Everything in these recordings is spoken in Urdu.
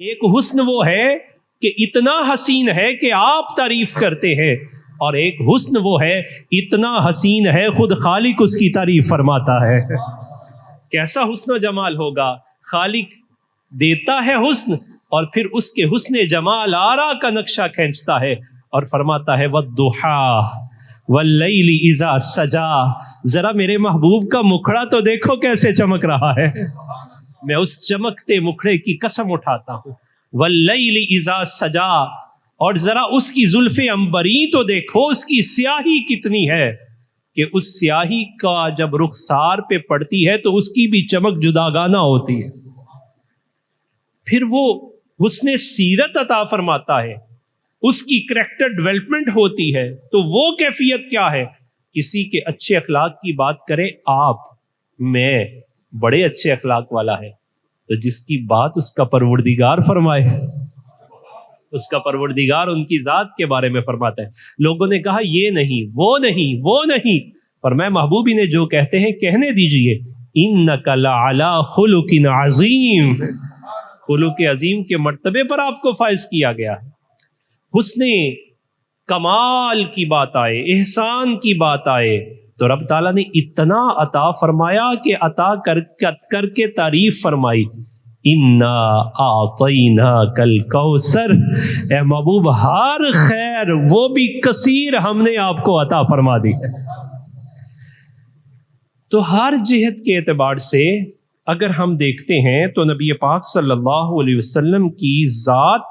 ایک حسن وہ ہے کہ اتنا حسین ہے کہ آپ تعریف کرتے ہیں، اور ایک حسن وہ ہے اتنا حسین ہے خود خالق اس کی تعریف فرماتا ہے۔ کیسا حسن و جمال ہوگا؟ خالق دیتا ہے حسن اور پھر اس کے حسن جمال آرا کا نقشہ کھینچتا ہے اور فرماتا ہے وَالضُّحَىٰ وَاللَّيْلِ إِذَا سَجَىٰ۔ ذرا میرے محبوب کا مکھڑا تو دیکھو کیسے چمک رہا ہے، میں اس چمکتے مکھڑے کی قسم اٹھاتا ہوں۔ وَاللَّيْلِ إِذَا سَجَىٰ، اور ذرا اس کی زلف عنبری تو دیکھو، اس کی سیاہی کتنی ہے کہ اس سیاہی کا جب رخسار پہ پڑتی ہے تو اس کی بھی چمک جداگانہ ہوتی ہے۔ پھر وہ حسن سیرت عطا فرماتا ہے، اس کی کریکٹر ڈیولپمنٹ ہوتی ہے، تو وہ کیفیت کیا ہے؟ کسی کے اچھے اخلاق کی بات کریں آپ، میں بڑے اچھے اخلاق والا ہے، تو جس کی بات اس کا پروردگار فرمائے، اس کا پروردگار ان کی ذات کے بارے میں فرماتا ہے۔ لوگوں نے کہا یہ نہیں، وہ نہیں، وہ نہیں، فرمایا محبوب نے جو کہتے ہیں کہنے دیجئے، انک لعلی خلق عظیم، خلق عظیم کے مرتبے پر آپ کو فائز کیا گیا ہے۔ حسن کمال کی بات آئے، احسان کی بات آئے تو رب تعالیٰ نے اتنا عطا فرمایا کہ عطا کر کے تعریف فرمائی، انا اعطیناک الکوثر، اے محبوب ہر خیر وہ بھی کثیر ہم نے آپ کو عطا فرما دی ہے۔ تو ہر جہت کے اعتبار سے اگر ہم دیکھتے ہیں تو نبی پاک صلی اللہ علیہ وسلم کی ذات،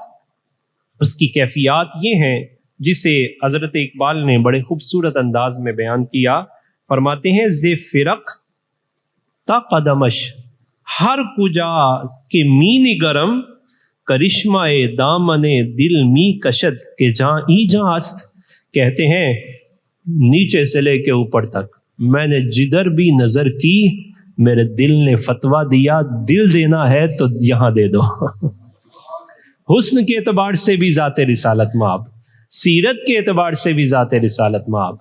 اس کی کیفیات یہ ہیں جسے حضرت اقبال نے بڑے خوبصورت انداز میں بیان کیا۔ فرماتے ہیں ز فرق تا قدمش ہر کجا کے می نگرم، کرشمہ دامن دل می کشد کے جہاں ای جہاں است۔ کہتے ہیں نیچے سے لے کے اوپر تک میں نے جدھر بھی نظر کی میرے دل نے فتویٰ دیا، دل دینا ہے تو یہاں دے دو۔ حسن کے اعتبار سے بھی ذات رسالت مآب، سیرت کے اعتبار سے بھی ذات رسالت مآب،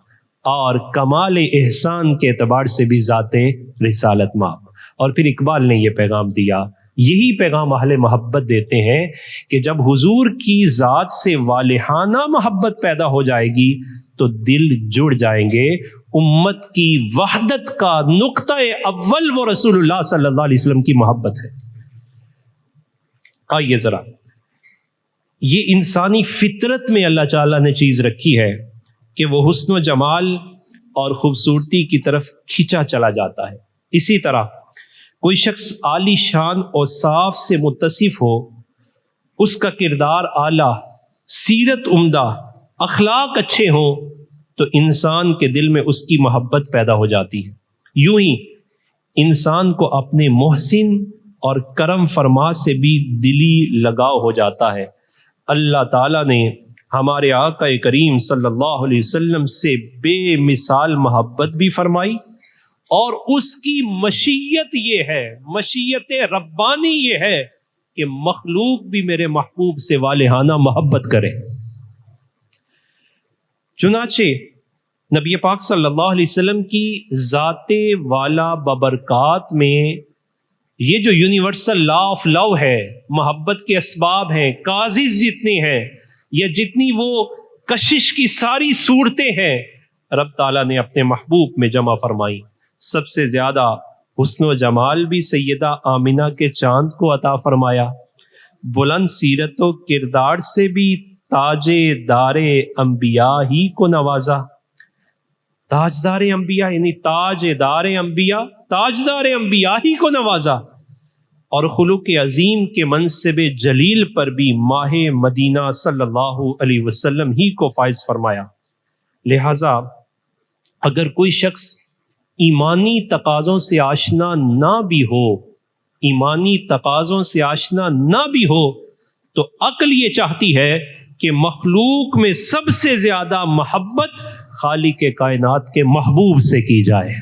اور کمال احسان کے اعتبار سے بھی ذات رسالت مآب۔ اور پھر اقبال نے یہ پیغام دیا، یہی پیغام اہل محبت دیتے ہیں کہ جب حضور کی ذات سے والہانہ محبت پیدا ہو جائے گی تو دل جڑ جائیں گے۔ امت کی وحدت کا نقطہ اول وہ رسول اللہ صلی اللہ علیہ وسلم کی محبت ہے۔ آئیے ذرا، یہ انسانی فطرت میں اللہ تعالیٰ نے چیز رکھی ہے کہ وہ حسن و جمال اور خوبصورتی کی طرف کھینچا چلا جاتا ہے۔ اسی طرح کوئی شخص عالی شان اور صاف سے متصف ہو، اس کا کردار اعلیٰ، سیرت عمدہ، اخلاق اچھے ہوں تو انسان کے دل میں اس کی محبت پیدا ہو جاتی ہے۔ یوں ہی انسان کو اپنے محسن اور کرم فرما سے بھی دلی لگاؤ ہو جاتا ہے۔ اللہ تعالیٰ نے ہمارے آقا کریم صلی اللہ علیہ وسلم سے بے مثال محبت بھی فرمائی، اور اس کی مشیت یہ ہے، مشیت ربانی یہ ہے کہ مخلوق بھی میرے محبوب سے والہانہ محبت کرے۔ چنانچہ نبی پاک صلی اللہ علیہ وسلم کی ذات والا ببرکات میں یہ جو یونیورسل لا آف لو ہے، محبت کے اسباب ہیں، کازز جتنے ہیں یا جتنی وہ کشش کی ساری صورتیں ہیں، رب تعالیٰ نے اپنے محبوب میں جمع فرمائی۔ سب سے زیادہ حسن و جمال بھی سیدہ آمنہ کے چاند کو عطا فرمایا، بلند سیرت و کردار سے بھی تاج دار انبیاء ہی کو نوازا۔ تاجدار انبیاء یعنی تاج دار انبیاء، تاجدار انبیاء ہی کو نوازا، اور خلق عظیم کے منصب جلیل پر بھی ماہ مدینہ صلی اللہ علیہ وسلم ہی کو فائز فرمایا۔ لہذا اگر کوئی شخص ایمانی تقاضوں سے آشنا نہ بھی ہو، ایمانی تقاضوں سے آشنا نہ بھی ہو، تو عقل یہ چاہتی ہے کہ مخلوق میں سب سے زیادہ محبت خالق کائنات کے محبوب سے کی جائے۔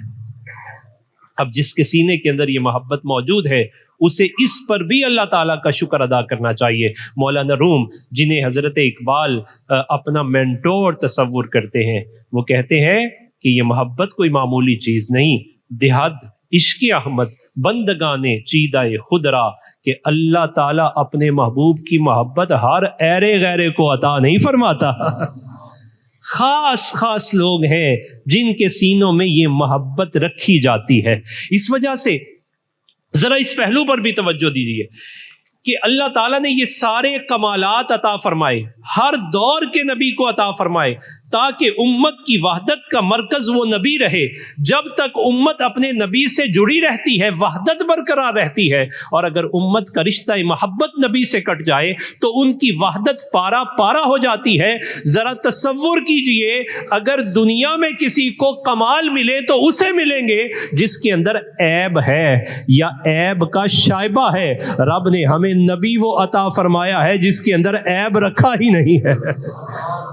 اب جس کے سینے کے اندر یہ محبت موجود ہے اسے اس پر بھی اللہ تعالیٰ کا شکر ادا کرنا چاہیے۔ مولانا روم جنہیں حضرت اقبال اپنا مینٹور تصور کرتے ہیں، وہ کہتے ہیں کہ یہ محبت کوئی معمولی چیز نہیں، دہد عشق احمد بندگانے چیدہ خدرا، کہ اللہ تعالیٰ اپنے محبوب کی محبت ہر ایرے غیرے کو عطا نہیں فرماتا. خاص خاص لوگ ہیں جن کے سینوں میں یہ محبت رکھی جاتی ہے. اس وجہ سے ذرا اس پہلو پر بھی توجہ دیجیے کہ اللہ تعالیٰ نے یہ سارے کمالات عطا فرمائے، ہر دور کے نبی کو عطا فرمائے، تاکہ امت کی وحدت کا مرکز وہ نبی رہے. جب تک امت اپنے نبی سے جڑی رہتی ہے وحدت برقرار رہتی ہے، اور اگر امت کا رشتہ محبت نبی سے کٹ جائے تو ان کی وحدت پارا پارا ہو جاتی ہے. ذرا تصور کیجئے اگر دنیا میں کسی کو کمال ملے تو اسے ملیں گے جس کے اندر عیب ہے یا عیب کا شائبہ ہے. رب نے ہمیں نبی وہ عطا فرمایا ہے جس کے اندر عیب رکھا ہی نہیں ہے،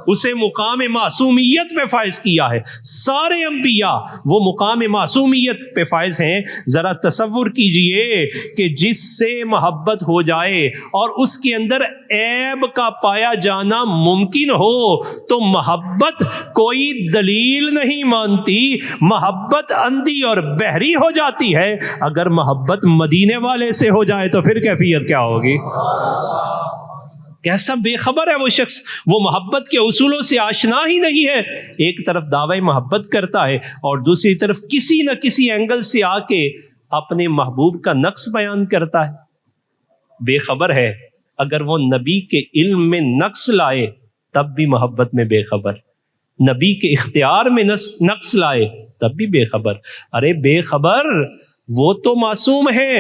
اسے مقام معصومیت پہ فائز کیا ہے. سارے انبیاء وہ مقام معصومیت پہ فائز ہیں. ذرا تصور کیجئے کہ جس سے محبت ہو جائے اور اس کے اندر عیب کا پایا جانا ممکن ہو تو محبت کوئی دلیل نہیں مانتی، محبت اندھی اور بہری ہو جاتی ہے. اگر محبت مدینے والے سے ہو جائے تو پھر کیفیت کیا ہوگی؟ کیسا بے خبر ہے وہ شخص، وہ محبت کے اصولوں سے آشنا ہی نہیں ہے. ایک طرف دعوی محبت کرتا ہے اور دوسری طرف کسی نہ کسی اینگل سے آ کے اپنے محبوب کا نقص بیان کرتا ہے. بے خبر ہے. اگر وہ نبی کے علم میں نقص لائے تب بھی محبت میں بے خبر، نبی کے اختیار میں نقص لائے تب بھی بے خبر. ارے بے خبر، وہ تو معصوم ہے.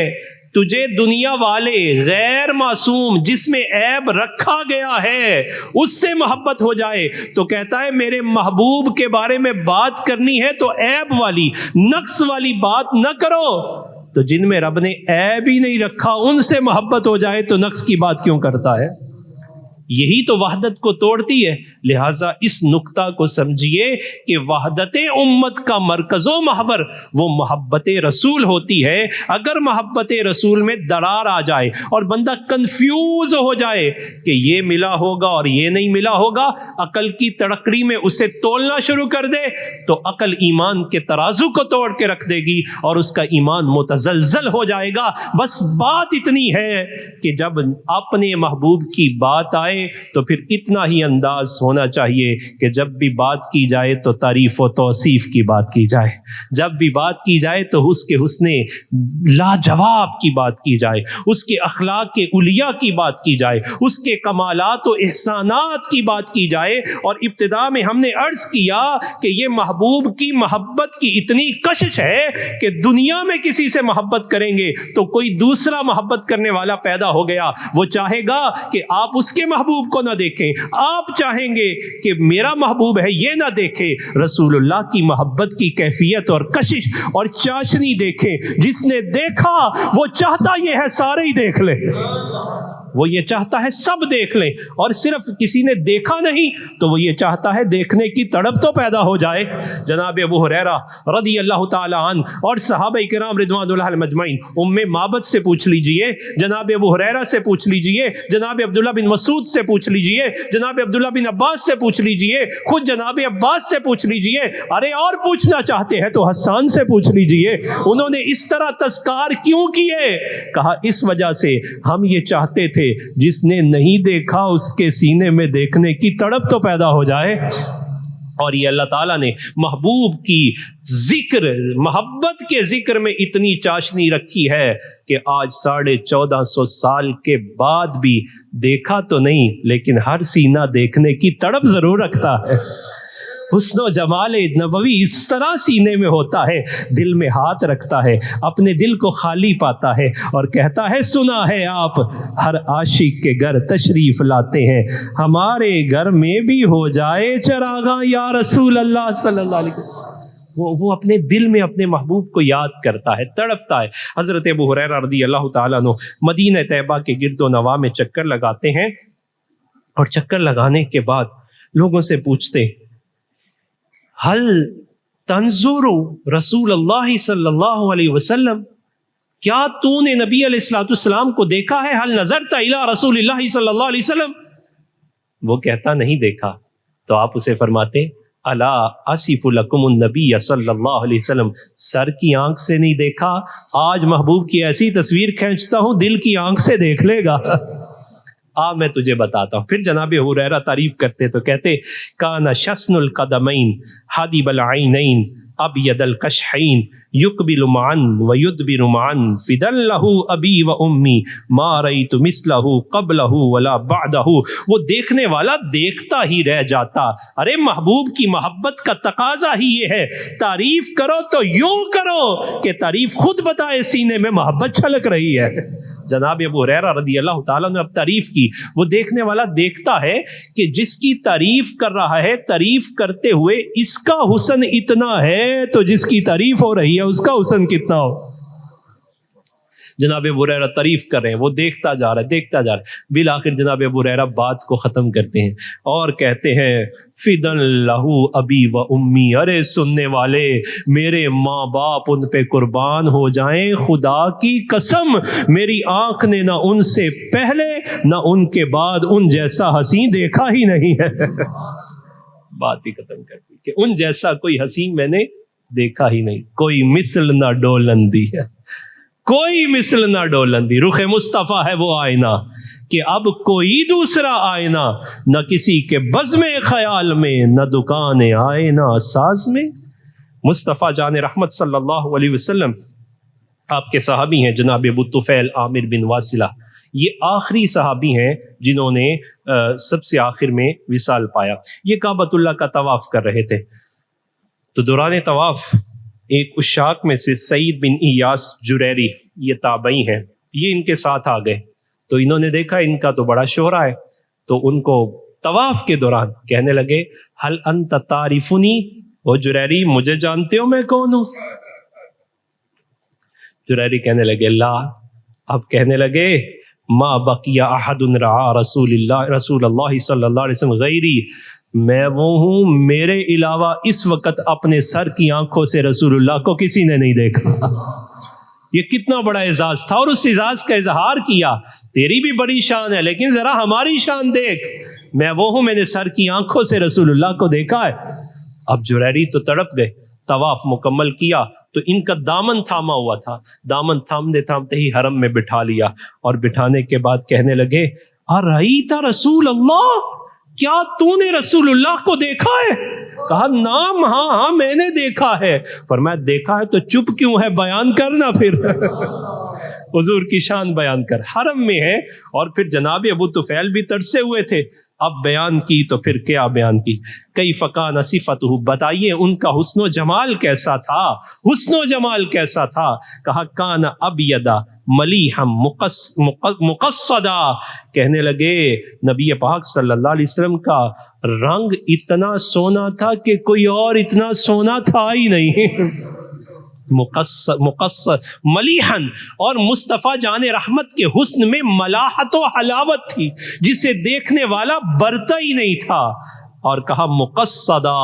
تجھے دنیا والے غیر معصوم جس میں عیب رکھا گیا ہے اس سے محبت ہو جائے تو کہتا ہے میرے محبوب کے بارے میں بات کرنی ہے تو عیب والی نقص والی بات نہ کرو. تو جن میں رب نے عیب ہی نہیں رکھا ان سے محبت ہو جائے تو نقص کی بات کیوں کرتا ہے؟ یہی تو وحدت کو توڑتی ہے. لہٰذا اس نقطہ کو سمجھیے کہ وحدت امت کا مرکز و محور وہ محبت رسول ہوتی ہے. اگر محبت رسول میں درار آ جائے اور بندہ کنفیوز ہو جائے کہ یہ ملا ہوگا اور یہ نہیں ملا ہوگا، عقل کی تڑکڑی میں اسے تولنا شروع کر دے تو عقل ایمان کے ترازو کو توڑ کے رکھ دے گی اور اس کا ایمان متزلزل ہو جائے گا. بس بات اتنی ہے کہ جب اپنے محبوب کی بات آئے تو پھر اتنا ہی انداز ہونا چاہیے کہ جب بھی بات کی جائے تو تعریف و توصیف کی بات کی جائے، جب بھی بات کی جائے تو اس کے حسن لاجواب کی بات کی جائے، اس کے اخلاق کے علیہ کی بات کی جائے، اس کے کمالات و احسانات کی بات کی جائے. اور ابتدا میں ہم نے عرض کیا کہ یہ محبوب کی محبت کی اتنی کشش ہے کہ دنیا میں کسی سے محبت کریں گے تو کوئی دوسرا محبت کرنے والا پیدا ہو گیا، وہ چاہے گا کہ آپ اس کے محبوب کو نہ دیکھیں، آپ چاہیں گے کہ میرا محبوب ہے یہ نہ دیکھے. رسول اللہ کی محبت کی کیفیت اور کشش اور چاشنی دیکھیں. جس نے دیکھا وہ چاہتا یہ ہے سارے ہی دیکھ لیں، وہ یہ چاہتا ہے سب دیکھ لیں. اور صرف کسی نے دیکھا نہیں تو وہ یہ چاہتا ہے دیکھنے کی تڑپ تو پیدا ہو جائے. جناب ابو ہریرہ رضی اللہ تعالی عنہ اور صحابہ کرام رضوان اللہ علیہم اجمعین، ام معبد سے پوچھ لیجئے، جناب ابو ہریرہ سے پوچھ لیجئے، جناب عبداللہ بن مسعود سے پوچھ لیجئے، جناب عبداللہ بن عباس سے پوچھ لیجئے، خود جناب عباس سے پوچھ لیجئے. ارے اور پوچھنا چاہتے ہیں تو حسان سے پوچھ لیجئے، انہوں نے اس طرح تذکار کیوں کیے؟ کہا اس وجہ سے ہم یہ چاہتے تھے جس نے نہیں دیکھا اس کے سینے میں دیکھنے کی تڑپ تو پیدا ہو جائے. اور یہ اللہ تعالیٰ نے محبوب کی ذکر، محبت کے ذکر میں اتنی چاشنی رکھی ہے کہ آج 1450 سال کے بعد بھی دیکھا تو نہیں لیکن ہر سینہ دیکھنے کی تڑپ ضرور رکھتا ہے. حسن و جمال نبوی اس طرح سینے میں ہوتا ہے، دل میں ہاتھ رکھتا ہے، اپنے دل کو خالی پاتا ہے اور کہتا ہے سنا ہے آپ ہر عاشق کے گھر تشریف لاتے ہیں، ہمارے گھر میں بھی ہو جائے چراغاں یا رسول اللہ صلی اللہ علیہ وسلم. وہ اپنے دل میں اپنے محبوب کو یاد کرتا ہے، تڑپتا ہے. حضرت ابو ہریرہ رضی اللہ تعالیٰ عنہ مدینہ طیبہ کے گرد و نواح میں چکر لگاتے ہیں اور چکر لگانے کے بعد لوگوں سے پوچھتے حل تنظر رسول اللہ صلی اللہ علیہ وسلم، کیا تو نے نبی علیہ الصلوۃ والسلام کو دیکھا ہے؟ حل نظرت الی رسول اللہ صلی اللہ علیہ وسلم؟ وہ کہتا نہیں دیکھا. تو آپ اسے فرماتے الا اصف لکم النبی صلی اللہ علیہ وسلم، سر کی آنکھ سے نہیں دیکھا، آج محبوب کی ایسی تصویر کھینچتا ہوں دل کی آنکھ سے دیکھ لے گا۔ میں تجھے بتاتا ہوں۔ پھر جناب ہریرہ تعریف کرتے تو کہتے کان شسن القدمین حدیب العینین ابید الکشحین یقبل معا ویدبر معا فدا لہ ابی و امی ما رأیت مثلہ قبلہ ولا بعدہ۔ وہ دیکھنے والا دیکھتا ہی رہ جاتا۔ ارے محبوب کی محبت کا تقاضا ہی یہ ہے، تعریف کرو تو یوں کرو کہ تعریف خود بتائے سینے میں محبت چھلک رہی ہے۔ جناب ابو ہریرہ رضی اللہ تعالیٰ نے اب تعریف کی، وہ دیکھنے والا دیکھتا ہے کہ جس کی تعریف کر رہا ہے، تعریف کرتے ہوئے اس کا حسن اتنا ہے تو جس کی تعریف ہو رہی ہے اس کا حسن کتنا ہو۔ جناب ابو ہریرہ تعریف کر رہے ہیں، وہ دیکھتا جا رہا ہے دیکھتا جا رہا ہے، بالآخر جناب ابو ہریرہ بات کو ختم کرتے ہیں اور کہتے ہیں فدن لہو ابی و امی، ارے سننے والے میرے ماں باپ ان پہ قربان ہو جائیں، خدا کی قسم میری آنکھ نے نہ ان سے پہلے نہ ان کے بعد ان جیسا حسین دیکھا ہی نہیں ہے۔ بات ہی ختم کر دی کہ ان جیسا کوئی حسین میں نے دیکھا ہی نہیں، کوئی مثل نہ ڈولندی ہے، کوئی مثل نہ ڈولندی۔ رخ مصطفیٰ ہے وہ آئینہ کہ اب کوئی دوسرا آئینہ، نہ کسی کے بزم خیال میں نہ دکان آئینہ ساز میں۔ مصطفیٰ جان رحمت صلی اللہ علیہ وسلم آپ کے صحابی ہیں جناب ابو طفیل عامر بن واصلہ، یہ آخری صحابی ہیں جنہوں نے سب سے آخر میں وصال پایا۔ یہ کعبۃ اللہ کا طواف کر رہے تھے تو دوران طواف ایک عشاق میں سے سعید بن ایاس جریری، یہ تابعی ہیں، یہ ان کے ساتھ آ گئے تو انہوں نے دیکھا ان کا تو بڑا شہرہ ہے، تو ان کو طواف کے دوران کہنے لگے ہل انت تعرفنی، وہ جریری مجھے جانتے ہو میں کون ہوں؟ جریری کہنے لگے لا۔ اب کہنے لگے ما بقی احد رعا رسول اللہ صلی اللہ علیہ وسلم غیری، میں وہ ہوں، میرے علاوہ اس وقت اپنے سر کی آنکھوں سے رسول اللہ کو کسی نے نہیں دیکھا۔ یہ کتنا بڑا اعزاز تھا، اور اس اعزاز کا اظہار کیا، تیری بھی بڑی شان ہے لیکن ذرا ہماری شان دیکھ، میں وہ ہوں، میں نے سر کی آنکھوں سے رسول اللہ کو دیکھا ہے۔ اب جریری تو تڑپ گئے، طواف مکمل کیا تو ان کا دامن تھاما ہوا تھا، دامن تھامتے تھامتے ہی حرم میں بٹھا لیا، اور بٹھانے کے بعد کہنے لگے ارأیت رسول اللہ، کیا تو نے رسول اللہ کو دیکھا ہے؟ کہا نام، ہاں میں نے دیکھا ہے۔ فرمایا دیکھا ہے تو چپ کیوں ہے، بیان کرنا پھر۔ حضور کی شان بیان کر، حرم میں ہے، اور پھر جناب ابو طفیل بھی ترسے ہوئے تھے، اب بیان کی تو پھر کیا بیان کی۔ کیف کان صفتہ، بتائیے ان کا حسن و جمال کیسا تھا، حسن و جمال کیسا تھا؟ کہا کان ابیدا ملیحا مقصدا، کہنے لگے نبی پاک صلی اللہ علیہ وسلم کا رنگ اتنا سونا تھا کہ کوئی اور اتنا سونا تھا ہی نہیں۔ مقصر ملیحن، اور مصطفیٰ جان رحمت کے حسن میں ملاحت و حلاوت تھی جسے دیکھنے والا برتا ہی نہیں تھا۔ اور کہا مقصدا،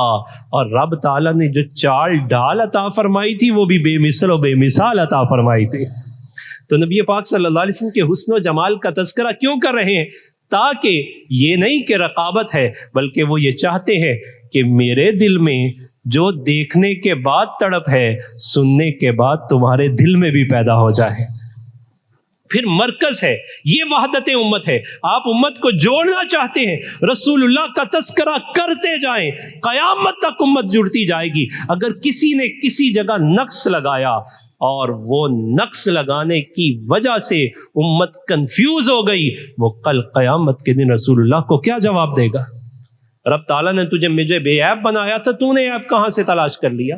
اور رب تعالیٰ نے جو چال ڈال عطا فرمائی تھی وہ بھی بے مثل و بے مثال عطا فرمائی تھی۔ تو نبی پاک صلی اللہ علیہ وسلم کے حسن و جمال کا تذکرہ کیوں کر رہے ہیں؟ تاکہ یہ نہیں کہ رقابت ہے، بلکہ وہ یہ چاہتے ہیں کہ میرے دل میں جو دیکھنے کے بعد تڑپ ہے، سننے کے بعد تمہارے دل میں بھی پیدا ہو جائے۔ پھر مرکز ہے، یہ وحدت امت ہے، آپ امت کو جوڑنا چاہتے ہیں، رسول اللہ کا تذکرہ کرتے جائیں، قیامت تک امت جڑتی جائے گی۔ اگر کسی نے کسی جگہ نقص لگایا اور وہ نقص لگانے کی وجہ سے امت کنفیوز ہو گئی، وہ کل قیامت کے دن رسول اللہ کو کیا جواب دے گا؟ رب تعالیٰ نے تجھے مجھے بے عیب بنایا تھا، تو نے عیب کہاں سے تلاش کر لیا؟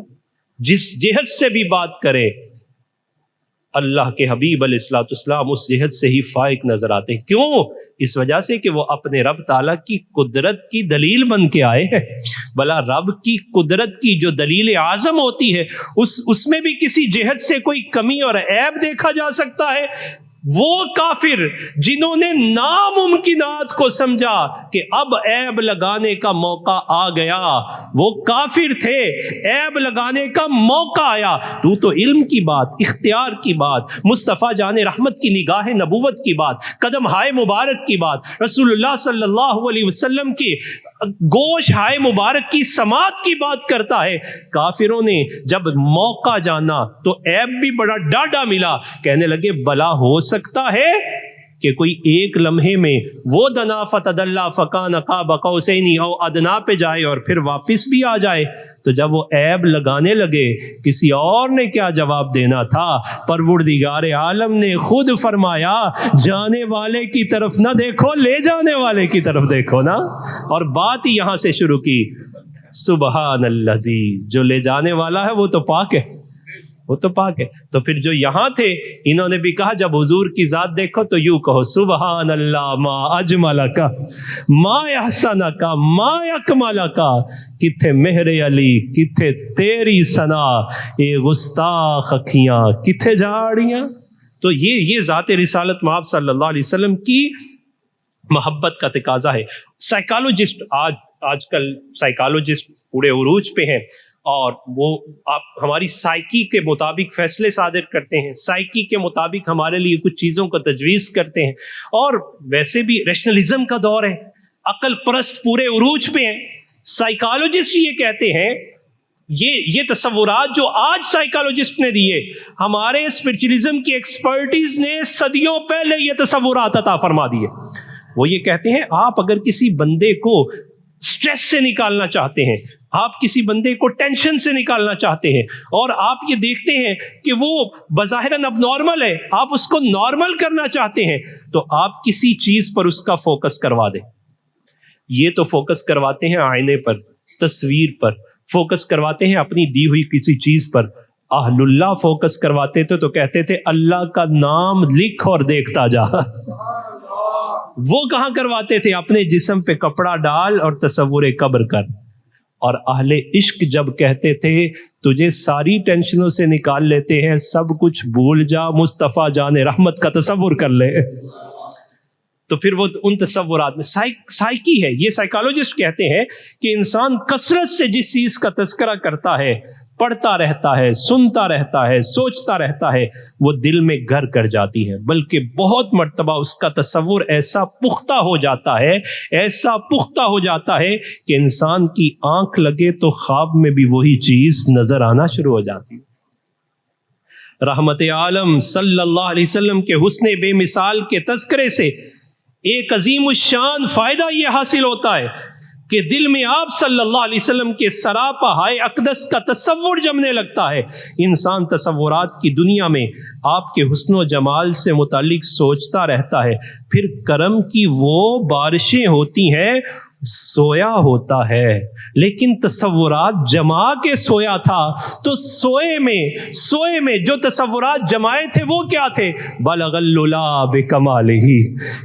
جس جہت سے بھی بات کرے اللہ کے حبیب علیہ الصلوۃ والسلام اس جہت سے ہی فائق نظر آتے ہیں۔ کیوں؟ اس وجہ سے کہ وہ اپنے رب تعالیٰ کی قدرت کی دلیل بن کے آئے ہیں۔ بلا رب کی قدرت کی جو دلیل اعظم ہوتی ہے اس میں بھی کسی جہت سے کوئی کمی اور عیب دیکھا جا سکتا ہے؟ وہ کافر جنہوں نے ناممکنات کو سمجھا کہ اب عیب لگانے کا موقع آ گیا، وہ کافر تھے، عیب لگانے کا موقع آیا، تو علم کی بات، اختیار کی بات، مصطفیٰ جان رحمت کی نگاہ نبوت کی بات، قدم ہائے مبارک کی بات، رسول اللہ صلی اللہ علیہ وسلم کی گوش ہائے مبارک کی سماعت کی بات کرتا ہے. کافروں نے جب موقع جانا تو عیب بھی بڑا ڈاڈا ملا. کہنے لگے بلا ہو سکتا ہے کہ کوئی ایک لمحے میں وہ دنا فتدلا فکان قاب قوسین او ادنا پہ جائے اور پھر واپس بھی آ جائے. تو جب وہ عیب لگانے لگے کسی اور نے کیا جواب دینا تھا؟ پروردگار عالم نے خود فرمایا جانے والے کی طرف نہ دیکھو، لے جانے والے کی طرف دیکھو نا. اور بات ہی یہاں سے شروع کی. سبحان الذی، جو لے جانے والا ہے وہ تو پاک ہے، وہ تو پاک ہے. تو پھر جو یہاں تھے انہوں نے بھی کہا جب حضور کی ذات دیکھو تو یوں کہو سبحان اللہ ما اجملک ما احسنک ما اکملک. کتھے مہر علی کتھے تیری ثنا، اے گستاخ اکھیاں کتھے جھاڑیاں. تو یہ ذات رسالت مآب صلی اللہ علیہ وسلم کی محبت کا تقاضا ہے. سائیکالوجسٹ آج کل سائیکالوجسٹ پورے عروج پہ ہیں اور وہ آپ ہماری سائیکی کے مطابق فیصلے صادر کرتے ہیں، سائیکی کے مطابق ہمارے لیے کچھ چیزوں کو تجویز کرتے ہیں. اور ویسے بھی ریشنلزم کا دور ہے، عقل پرست پورے عروج پہ ہیں. سائیکالوجسٹ یہ کہتے ہیں یہ تصورات جو آج سائیکالوجسٹ نے دیے، ہمارے اسپرچولیزم کی ایکسپرٹیز نے صدیوں پہلے یہ تصورات عطا فرما دیے. وہ یہ کہتے ہیں آپ اگر کسی بندے کو سٹریس سے نکالنا چاہتے ہیں، آپ کسی بندے کو ٹینشن سے نکالنا چاہتے ہیں اور آپ یہ دیکھتے ہیں کہ وہ بظاہراً اب نارمل ہے، آپ اس کو نارمل کرنا چاہتے ہیں، تو آپ کسی چیز پر اس کا فوکس کروا دیں. یہ تو فوکس کرواتے ہیں آئینے پر، تصویر پر، فوکس کرواتے ہیں اپنی دی ہوئی کسی چیز پر. اہل اللہ فوکس کرواتے تھے تو کہتے تھے اللہ کا نام لکھ اور دیکھتا جا. وہ کہاں کرواتے تھے؟ اپنے جسم پہ کپڑا ڈال اور تصور قبر کر. اور اہل عشق جب کہتے تھے تجھے ساری ٹینشنوں سے نکال لیتے ہیں، سب کچھ بھول جا، مصطفیٰ جان رحمت کا تصور کر لے. تو پھر وہ ان تصورات میں سائیکی ہے. یہ سائیکالوجسٹ کہتے ہیں کہ انسان کثرت سے جس چیز کا تذکرہ کرتا ہے، پڑھتا رہتا ہے، سنتا رہتا ہے، سوچتا رہتا ہے، وہ دل میں گھر کر جاتی ہے. بلکہ بہت مرتبہ اس کا تصور ایسا پختہ ہو جاتا ہے، ایسا پختہ ہو جاتا ہے کہ انسان کی آنکھ لگے تو خواب میں بھی وہی چیز نظر آنا شروع ہو جاتی ہے. رحمت عالم صلی اللہ علیہ وسلم کے حسن بے مثال کے تذکرے سے ایک عظیم الشان فائدہ یہ حاصل ہوتا ہے کہ دل میں آپ صلی اللہ علیہ وسلم کے سراپا ہائے اقدس کا تصور جمنے لگتا ہے. انسان تصورات کی دنیا میں آپ کے حسن و جمال سے متعلق سوچتا رہتا ہے. پھر کرم کی وہ بارشیں ہوتی ہیں، سویا ہوتا ہے لیکن تصورات جما کے سویا تھا. تو سوئے میں جو تصورات جمائے تھے وہ کیا تھے؟ بلغ الللا بکمالہ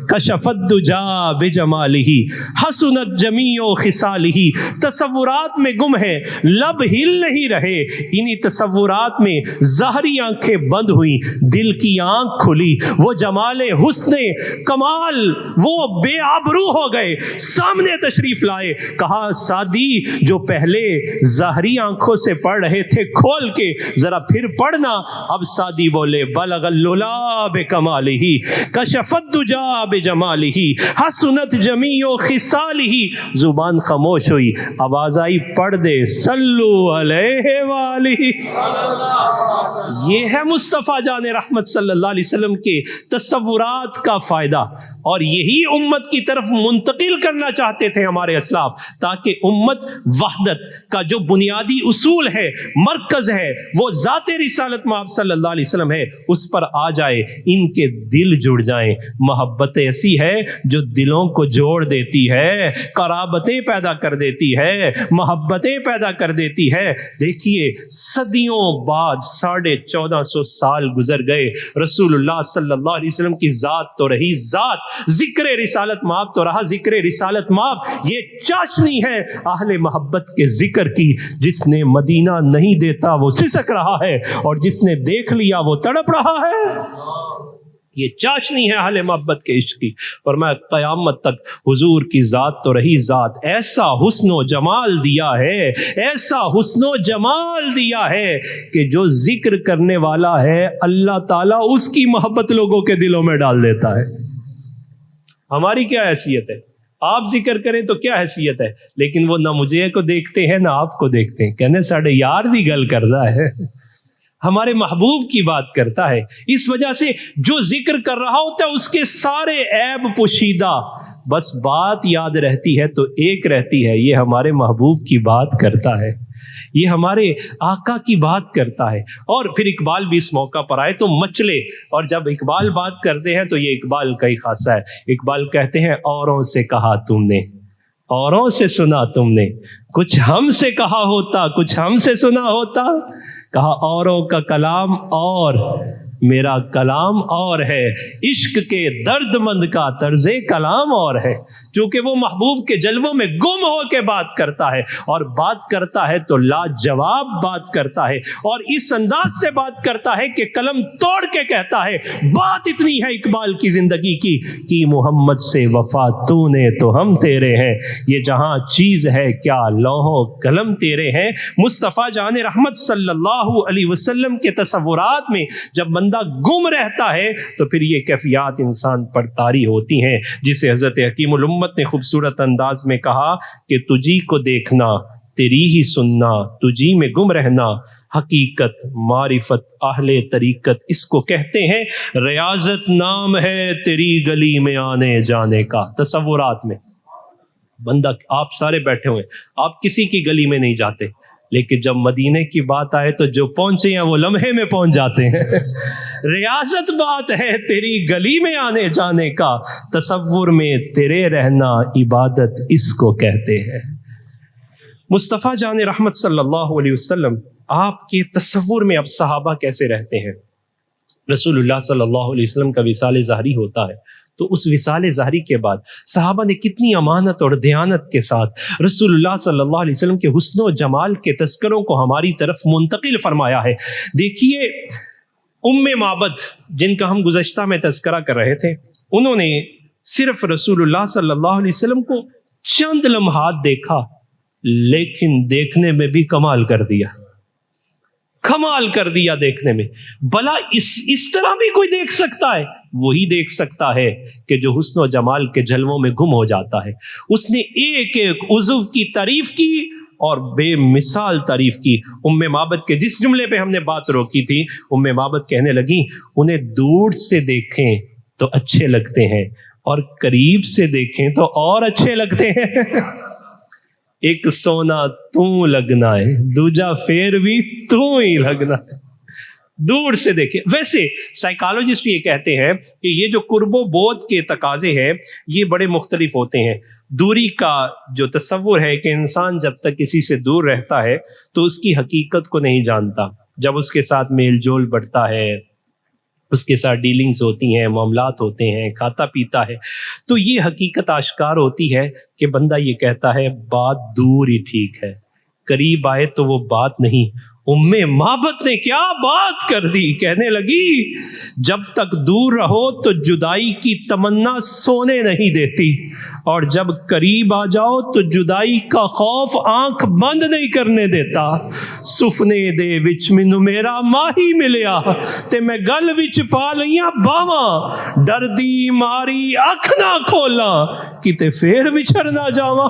کشف الدجا بجمالہ حسنت جمیع خصالہ. تصورات میں گم ہے، لب ہل نہیں رہے. انہی تصورات میں ظاہری آنکھیں بند ہوئی، دل کی آنکھ کھلی. وہ جمال حسن کمال وہ بے آبرو ہو گئے، سامنے تشریف لائے. کہا سادی جو پہلے ظاہری آنکھوں سے پڑھ رہے تھے کھول کے ذرا پھر پڑھنا. اب سادی بولے بلغ الللا بکمالہ کشف الدجا بجمالہ حسنت جمیع خصالہ. زبان خاموش ہوئی، آواز آئی پڑھ دے صلو علیہ وآلہ. یہ ہے مصطفیٰ جان رحمت صلی اللہ علیہ وسلم کے تصورات کا فائدہ. اور یہی امت کی طرف منتقل کرنا چاہتے تھے ہمارے اسلاف، تاکہ امت وحدت کا جو بنیادی اصول ہے، مرکز ہے، وہ ذات رسالت مآب صلی اللہ علیہ وسلم ہے، اس پر آ جائے، ان کے دل جڑ جائیں. محبت ایسی ہے جو دلوں کو جوڑ دیتی ہے، قرابتیں پیدا کر دیتی ہے، محبتیں پیدا کر دیتی ہے. دیکھیے صدیوں بعد 1450 سال گزر گئے، رسول اللہ صلی اللہ علیہ وسلم کی ذات تو رہی ذات، ذکر رسالت مآب تو رہا ذکر رسالت مآب. یہ چاشنی ہے اہل محبت کے ذکر کی. جس نے مدینہ نہیں دیتا وہ سسک رہا ہے، اور جس نے دیکھ لیا وہ تڑپ رہا ہے. یہ چاشنی ہے اہل محبت کے عشق کی. اور میں قیامت تک حضور کی ذات تو رہی ذات، ایسا حسن و جمال دیا ہے، ایسا حسن و جمال دیا ہے کہ جو ذکر کرنے والا ہے اللہ تعالیٰ اس کی محبت لوگوں کے دلوں میں ڈال دیتا ہے. ہماری کیا حیثیت ہے؟ آپ ذکر کریں تو کیا حیثیت ہے، لیکن وہ نہ مجھے کو دیکھتے ہیں نہ آپ کو دیکھتے ہیں، کہنے ساڑھے یار دی گل کرتا ہے، ہمارے محبوب کی بات کرتا ہے۔ اس وجہ سے جو ذکر کر رہا ہوتا ہے اس کے سارے عیب پوشیدہ، بس بات یاد رہتی ہے تو ایک رہتی ہے، یہ ہمارے محبوب کی بات کرتا ہے، یہ ہمارے آقا کی بات کرتا ہے۔ اور پھر اقبال بھی اس موقع پر آئے تو مچلے، اور جب اقبال بات کرتے ہیں تو یہ اقبال کا ہی خاصہ ہے۔ اقبال کہتے ہیں اوروں سے کہا تم نے، اوروں سے سنا تم نے، کچھ ہم سے کہا ہوتا، کچھ ہم سے سنا ہوتا، کہا اوروں کا کلام اور میرا کلام اور ہے، عشق کے درد مند کا طرز کلام اور ہے۔ چونکہ وہ محبوب کے جلووں میں گم ہو کے بات کرتا ہے، اور بات کرتا ہے تو لاجواب بات کرتا ہے، اور اس انداز سے بات کرتا ہے کہ قلم توڑ کے کہتا ہے۔ بات اتنی ہے اقبال کی زندگی کی محمد سے وفا تو نے تو ہم تیرے ہیں، یہ جہاں چیز ہے کیا لوح و قلم تیرے ہیں۔ مصطفیٰ جان رحمت صلی اللہ علیہ وسلم کے تصورات میں جب بندہ گم رہتا ہے تو پھر یہ کیفیات انسان پر طاری ہوتی ہیں، جسے حضرت حکیم الامت نے خوبصورت انداز میں کہا کہ تجھی کو دیکھنا، تیری ہی سننا، تجھی میں گم رہنا، حقیقت معرفت اہل طریقت اس کو کہتے ہیں، ریاضت نام ہے تیری گلی میں آنے جانے کا۔ تصورات میں بندہ، آپ سارے بیٹھے ہوئے، آپ کسی کی گلی میں نہیں جاتے، لیکن جب مدینے کی بات آئے تو جو پہنچے ہیں وہ لمحے میں پہنچ جاتے ہیں۔ ریاضت بات ہے تیری گلی میں آنے جانے کا، تصور میں تیرے رہنا عبادت اس کو کہتے ہیں۔ مصطفیٰ جان رحمت صلی اللہ علیہ وسلم، آپ کے تصور میں اب صحابہ کیسے رہتے ہیں؟ رسول اللہ صلی اللہ علیہ وسلم کا وصال ظاہری ہوتا ہے، تو اس وصال ظاہری کے بعد صحابہ نے کتنی امانت اور دیانت کے ساتھ رسول اللہ صلی اللہ علیہ وسلم کے حسن و جمال کے تذکروں کو ہماری طرف منتقل فرمایا ہے۔ دیکھیے ام معبد، جن کا ہم گزشتہ میں تذکرہ کر رہے تھے، انہوں نے صرف رسول اللہ صلی اللہ علیہ وسلم کو چند لمحات دیکھا، لیکن دیکھنے میں بھی کمال کر دیا، کمال کر دیا دیکھنے میں۔ بھلا اس طرح بھی کوئی دیکھ سکتا ہے؟ وہی دیکھ سکتا ہے کہ جو حسن و جمال کے جلووں میں گم ہو جاتا ہے۔ اس نے ایک ایک عضو کی تعریف کی اور بے مثال تعریف کی۔ ام معبد کے جس جملے پہ ہم نے بات روکی تھی، ام معبد کہنے لگی انہیں دور سے دیکھیں تو اچھے لگتے ہیں اور قریب سے دیکھیں تو اور اچھے لگتے ہیں۔ ایک سونا تو لگنا ہے، دوجا پھر بھی تو ہی لگنا ہے، دور سے دیکھیں۔ ویسے سائیکالوجسٹ بھی یہ کہتے ہیں کہ یہ جو قرب و بعد کے تقاضے ہیں یہ بڑے مختلف ہوتے ہیں۔ دوری کا جو تصور ہے کہ انسان جب تک کسی سے دور رہتا ہے تو اس کی حقیقت کو نہیں جانتا، جب اس کے ساتھ میل جول بڑھتا ہے، اس کے ساتھ ڈیلنگز ہوتی ہیں، معاملات ہوتے ہیں، کھاتا پیتا ہے، تو یہ حقیقت آشکار ہوتی ہے کہ بندہ یہ کہتا ہے بات دور ہی ٹھیک ہے، قریب آئے تو وہ بات نہیں۔ ام معبد نے کیا بات کر دی، کہنے لگی جب تک دور رہو تو جدائی کی تمنا سونے نہیں دیتی، اور جب قریب آ جاؤ تو جدائی کا خوف آنکھ بند نہیں کرنے دیتا۔ سفنے دے وچ مینوں میرا ماہی ملیا تے میں گل وچ پا لیاں باواں، ڈردی ماری اکھ نہ کھولاں کتے پھر وچھڑ نہ جاواں۔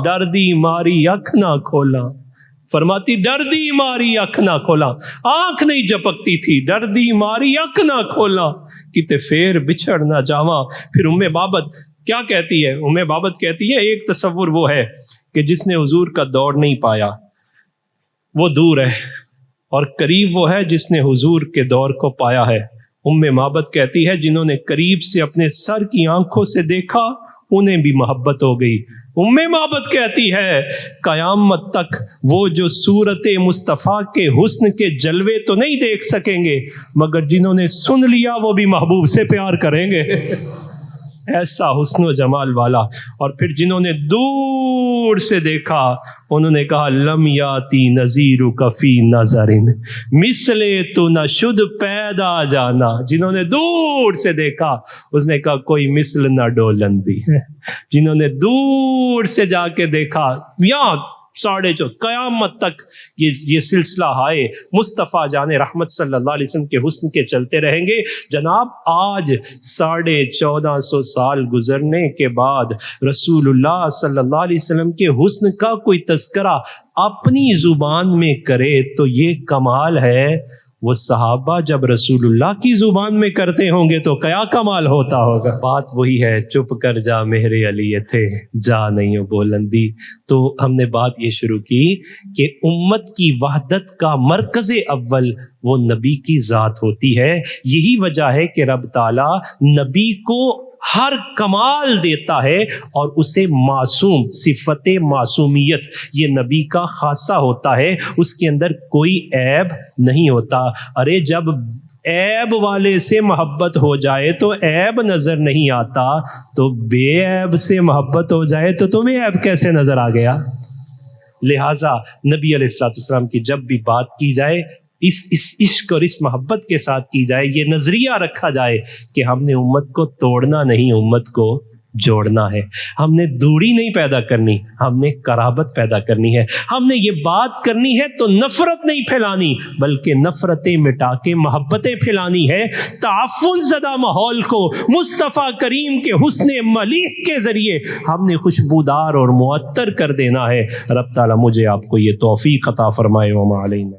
ڈردی ماری اکھ نہ کھولاں، فرماتی ڈردی ماری اکھ نہ کھولا، آنکھ نہیں جھپکتی تھی، ڈردی ماری اکھ نہ کھولا کتے پھر بچھڑ نہ جاواں۔ پھر ام معبد کیا کہتی ہے؟ ام معبد کہتی ہے ایک تصور وہ ہے کہ جس نے حضور کا دور نہیں پایا وہ دور ہے، اور قریب وہ ہے جس نے حضور کے دور کو پایا ہے۔ ام معبد کہتی ہے جنہوں نے قریب سے اپنے سر کی آنکھوں سے دیکھا انہیں بھی محبت ہو گئی۔ ام معبد کہتی ہے قیامت تک وہ جو صورت مصطفیٰ کے حسن کے جلوے تو نہیں دیکھ سکیں گے، مگر جنہوں نے سن لیا وہ بھی محبوب سے پیار کریں گے، ایسا حسن و جمال والا۔ اور پھر جنہوں نے دور سے دیکھا انہوں نے کہا لم یاتی نظیرک فی نظر مثل تو نہ شد پیدا جانا۔ جنہوں نے دور سے دیکھا اس نے کہا کوئی مثل نہ ڈولن بھی ہے۔ جنہوں نے دور سے جا کے دیکھا، یہاں قیامت تک یہ سلسلہ ہائے مصطفیٰ جان رحمت صلی اللہ علیہ وسلم کے حسن کے چلتے رہیں گے۔ جناب آج 1450 سال گزرنے کے بعد رسول اللہ صلی اللہ علیہ وسلم کے حسن کا کوئی تذکرہ اپنی زبان میں کرے تو یہ کمال ہے، وہ صحابہ جب رسول اللہ کی زبان میں کرتے ہوں گے تو کیا کمال ہوتا ہوگا۔ بات وہی ہے، چپ کر جا میرے علی تھے جا نہیں ہو بلندی۔ تو ہم نے بات یہ شروع کی کہ امت کی وحدت کا مرکز اول وہ نبی کی ذات ہوتی ہے۔ یہی وجہ ہے کہ رب تعالیٰ نبی کو ہر کمال دیتا ہے اور اسے معصوم، صفت معصومیت یہ نبی کا خاصہ ہوتا ہے، اس کے اندر کوئی عیب نہیں ہوتا۔ ارے جب عیب والے سے محبت ہو جائے تو عیب نظر نہیں آتا، تو بے عیب سے محبت ہو جائے تو تمہیں عیب کیسے نظر آ گیا؟ لہٰذا نبی علیہ الصلوۃ والسلام کی جب بھی بات کی جائے اس عشق اور اس محبت کے ساتھ کی جائے، یہ نظریہ رکھا جائے کہ ہم نے امت کو توڑنا نہیں، امت کو جوڑنا ہے۔ ہم نے دوری نہیں پیدا کرنی، ہم نے قرابت پیدا کرنی ہے۔ ہم نے یہ بات کرنی ہے تو نفرت نہیں پھیلانی، بلکہ نفرتیں مٹا کے محبتیں پھیلانی ہے۔ تعفن زدہ ماحول کو مصطفیٰ کریم کے حسن ملیح کے ذریعے ہم نے خوشبودار اور معطر کر دینا ہے۔ رب تعالیٰ مجھے آپ کو یہ توفیق عطا فرمائے۔ وما علینا۔